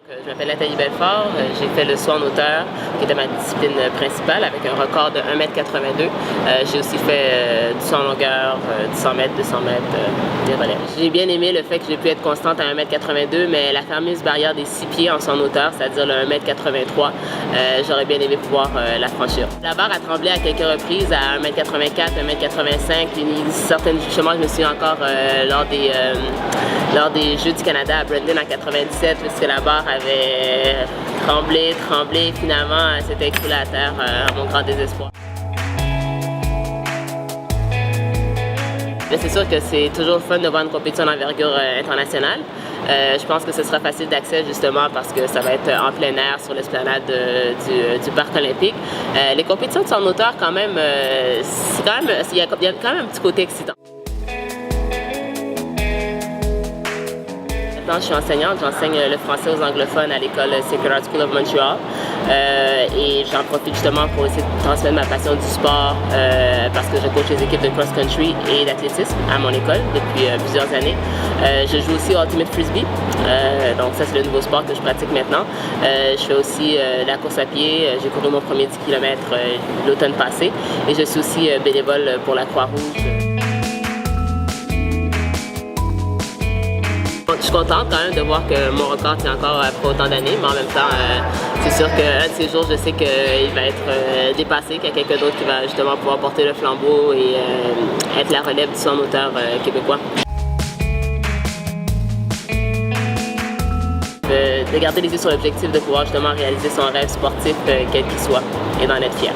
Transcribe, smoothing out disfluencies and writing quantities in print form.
Je m'appelle Nathalie Belfort, j'ai fait le saut en hauteur, qui était ma discipline principale, avec un record de 1,82 m. J'ai aussi fait du saut en longueur, du 100 mètres, 200 mètres, des relais. J'ai bien aimé le fait que j'ai pu être constante à 1,82 m, mais la fameuse barrière des 6 pieds en saut en hauteur, c'est-à-dire le 1,83 m, j'aurais bien aimé pouvoir la franchir. La barre a tremblé à quelques reprises, à 1,84 m, 1,85 m. Certaines, justement, je me souviens encore lors des Jeux du Canada à Brandon en 97, puisque la barre avait tremblé, finalement, elle s'était écroulée à terre à mon grand désespoir. C'est sûr que c'est toujours fun de voir une compétition d'envergure internationale. Je pense que ce sera facile d'accès justement parce que ça va être en plein air sur l'esplanade du Parc olympique. Les compétitions de saut en hauteur, quand même, il y a quand même un petit côté excitant. Je suis enseignante, j'enseigne le français aux anglophones à l'école Sacred Heart School of Montreal et j'en profite justement pour essayer de transmettre ma passion du sport parce que je coach les équipes de cross-country et d'athlétisme à mon école depuis plusieurs années. Je joue aussi au Ultimate Frisbee, donc ça c'est le nouveau sport que je pratique maintenant. Je fais aussi la course à pied, j'ai couru mon premier 10 km l'automne passé et je suis aussi bénévole pour la Croix-Rouge. Je suis contente quand même de voir que mon record tient encore après autant d'années, mais en même temps, c'est sûr qu'un de ces jours, je sais qu'il va être dépassé, qu'il y a quelqu'un d'autre qui va justement pouvoir porter le flambeau et être la relève du saut en hauteur québécois. De garder les yeux sur l'objectif de pouvoir justement réaliser son rêve sportif, quel qu'il soit, et d'en être fier.